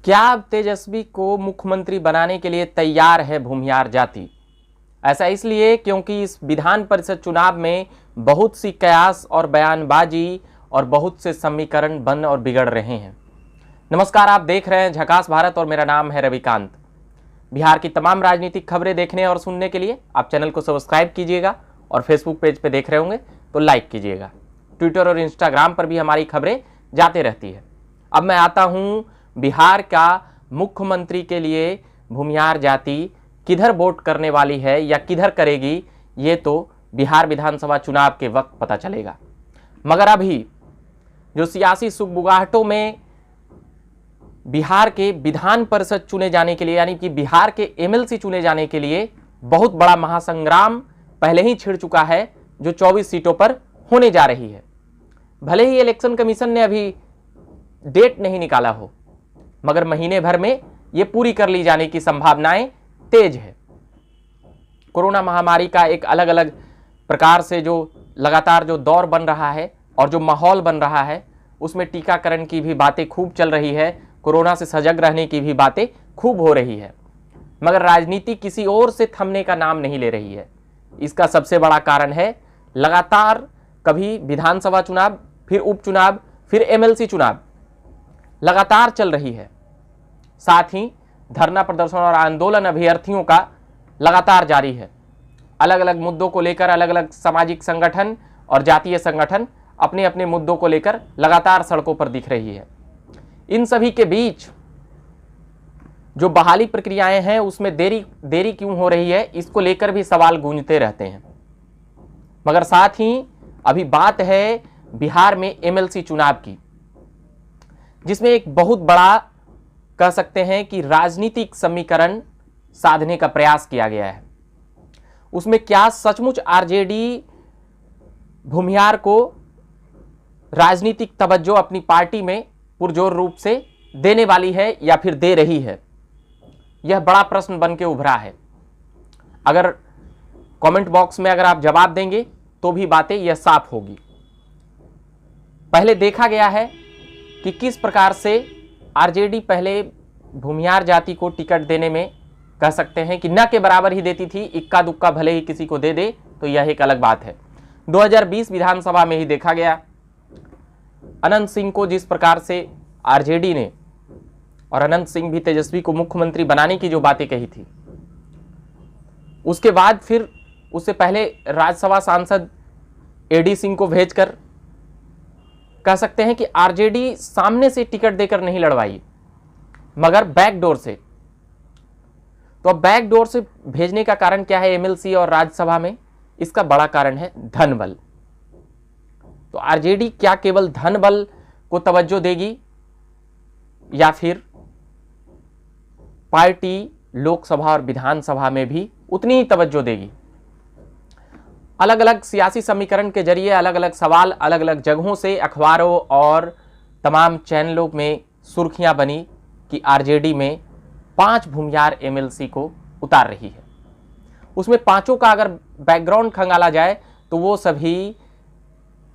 क्या तेजस्वी को मुख्यमंत्री बनाने के लिए तैयार है भूमिहार जाति? ऐसा इसलिए क्योंकि इस विधान परिषद चुनाव में बहुत सी कयास और बयानबाजी और बहुत से समीकरण बन और बिगड़ रहे हैं। नमस्कार, आप देख रहे हैं झकास भारत और मेरा नाम है रविकांत। बिहार की तमाम राजनीतिक खबरें देखने और सुनने के लिए आप चैनल को सब्सक्राइब कीजिएगा और फेसबुक पेज पे देख रहे होंगे तो लाइक कीजिएगा। ट्विटर और इंस्टाग्राम पर भी हमारी खबरें जाते रहती है। अब मैं आता हूं बिहार का मुख्यमंत्री के लिए भूमिहार जाति किधर वोट करने वाली है या किधर करेगी, ये तो बिहार विधानसभा चुनाव के वक्त पता चलेगा। मगर अभी जो सियासी सुगबुगाहटों में बिहार के विधान परिषद चुने जाने के लिए यानी कि बिहार के एमएलसी चुने जाने के लिए बहुत बड़ा महासंग्राम पहले ही छिड़ चुका है, जो 24 सीटों पर होने जा रही है। भले ही इलेक्शन कमीशन ने अभी डेट नहीं निकाला हो, मगर महीने भर में यह पूरी कर ली जाने की संभावनाएं तेज है। कोरोना महामारी का एक अलग अलग प्रकार से जो लगातार जो दौर बन रहा है और जो माहौल बन रहा है, उसमें टीकाकरण की भी बातें खूब चल रही है, कोरोना से सजग रहने की भी बातें खूब हो रही है, मगर राजनीति किसी और से थमने का नाम नहीं ले रही है। इसका सबसे बड़ा कारण है लगातार कभी विधानसभा चुनाव, फिर उपचुनाव, फिर एमएलसी चुनाव लगातार चल रही है। साथ ही धरना प्रदर्शन और आंदोलन अभ्यर्थियों का लगातार जारी है। अलग अलग मुद्दों को लेकर अलग अलग सामाजिक संगठन और जातीय संगठन अपने अपने मुद्दों को लेकर लगातार सड़कों पर दिख रही है। इन सभी के बीच जो बहाली प्रक्रियाएं हैं उसमें देरी क्यों हो रही है, इसको लेकर भी सवाल गूंजते रहते हैं। मगर साथ ही अभी बात है बिहार में एमएलसी चुनाव की, जिसमें एक बहुत बड़ा कह सकते हैं कि राजनीतिक समीकरण साधने का प्रयास किया गया है। उसमें क्या सचमुच आरजेडी भूमिहार को राजनीतिक तवज्जो अपनी पार्टी में पुरजोर रूप से देने वाली है या फिर दे रही है, यह बड़ा प्रश्न बन के उभरा है। अगर कमेंट बॉक्स में अगर आप जवाब देंगे तो भी बातें यह साफ होगी। पहले देखा गया है कि किस प्रकार से आरजेडी पहले भूमिहार जाति को टिकट देने में कह सकते हैं कि न के बराबर ही देती थी, इक्का दुक्का भले ही किसी को दे दे तो यह एक अलग बात है। 2020 विधानसभा में ही देखा गया अनंत सिंह को जिस प्रकार से आरजेडी ने, और अनंत सिंह भी तेजस्वी को मुख्यमंत्री बनाने की जो बातें कही थी, उसके बाद फिर उससे पहले राज्यसभा सांसद एडी सिंह को भेजकर कह सकते हैं कि आरजेडी सामने से टिकट देकर नहीं लड़वाई, मगर बैकडोर से। तो अब बैकडोर से भेजने का कारण क्या है एमएलसी और राज्यसभा में? इसका बड़ा कारण है धन बल। तो आरजेडी क्या केवल धन बल को तवज्जो देगी या फिर पार्टी लोकसभा और विधानसभा में भी उतनी ही तवज्जो देगी? अलग अलग सियासी समीकरण के जरिए अलग अलग सवाल अलग अलग जगहों से अखबारों और तमाम चैनलों में सुर्खियां बनी कि आरजेडी में 5 भूमिहार एमएलसी को उतार रही है। उसमें पांचों का अगर बैकग्राउंड खंगाला जाए तो वो सभी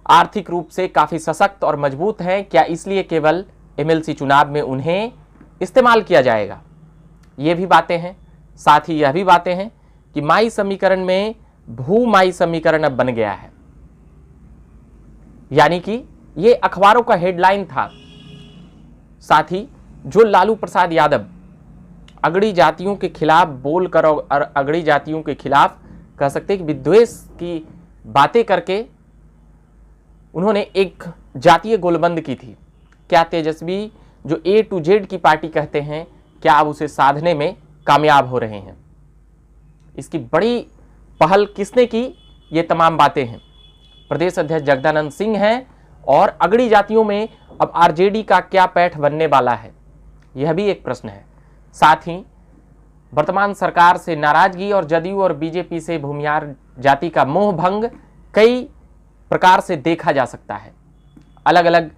आर्थिक रूप से काफ़ी सशक्त और मजबूत हैं। क्या इसलिए केवल एमएलसी चुनाव में उन्हें इस्तेमाल किया जाएगा? ये भी बातें हैं। साथ ही यह भी बातें हैं कि माई समीकरण में भूमाई समीकरण अब बन गया है, यानी कि ये अखबारों का हेडलाइन था। साथ ही जो लालू प्रसाद यादव अगड़ी जातियों के खिलाफ बोलकर और अगड़ी जातियों के खिलाफ कह सकते हैं कि विद्वेष की बातें करके उन्होंने एक जातीय गोलबंद की थी, क्या तेजस्वी जो ए टू जेड की पार्टी कहते हैं, क्या अब उसे साधने में कामयाब हो रहे हैं? इसकी बड़ी पहल किसने की? ये तमाम बातें हैं। प्रदेश अध्यक्ष जगदानंद सिंह हैं और अगड़ी जातियों में अब आरजेडी का क्या पैठ बनने वाला है, यह भी एक प्रश्न है। साथ ही वर्तमान सरकार से नाराजगी और जदयू और बीजेपी से भूमिहार जाति का मोह भंग कई प्रकार से देखा जा सकता है। अलग अलग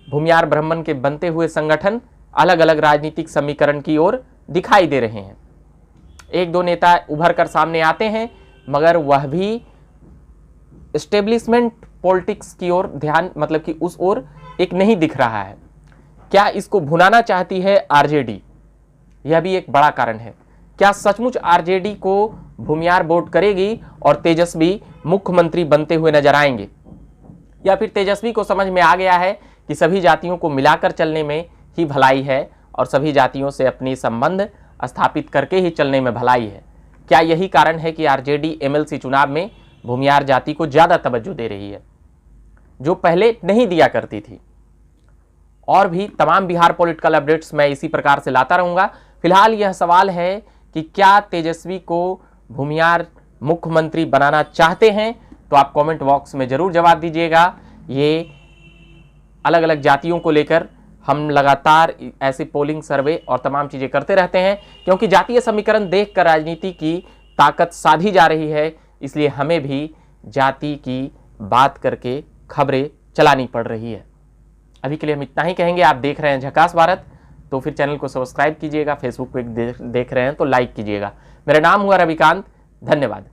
भूमिहार ब्राह्मण के बनते हुए संगठन अलग अलग राजनीतिक समीकरण की ओर दिखाई दे रहे हैं। एक दो नेता उभर कर सामने आते हैं, मगर वह भी एस्टेब्लिशमेंट पॉलिटिक्स की ओर ध्यान, मतलब कि उस ओर एक नहीं दिख रहा है। क्या इसको भुनाना चाहती है आरजेडी? यह भी एक बड़ा कारण है। क्या सचमुच आरजेडी को भूमिहार वोट करेगी और तेजस्वी मुख्यमंत्री बनते हुए नजर आएंगे, या फिर तेजस्वी को समझ में आ गया है कि सभी जातियों को मिलाकर चलने में ही भलाई है और सभी जातियों से अपनी संबंध स्थापित करके ही चलने में भलाई है? क्या यही कारण है कि आरजेडी एमएलसी चुनाव में भूमिहार जाति को ज्यादा तवज्जो दे रही है, जो पहले नहीं दिया करती थी? और भी तमाम बिहार पॉलिटिकल अपडेट्स मैं इसी प्रकार से लाता रहूंगा। फिलहाल यह सवाल है कि क्या तेजस्वी को भूमिहार मुख्यमंत्री बनाना चाहते हैं, तो आप कमेंट बॉक्स में जरूर जवाब दीजिएगा। ये अलग अलग जातियों को लेकर हम लगातार ऐसे पोलिंग सर्वे और तमाम चीजें करते रहते हैं, क्योंकि जातीय समीकरण देखकर राजनीति की ताकत साधी जा रही है, इसलिए हमें भी जाति की बात करके खबरें चलानी पड़ रही है। अभी के लिए हम इतना ही कहेंगे। आप देख रहे हैं झकास भारत, तो फिर चैनल को सब्सक्राइब कीजिएगा। फेसबुक पे देख रहे हैं तो लाइक कीजिएगा। मेरा नाम हुआ रविकांत, धन्यवाद।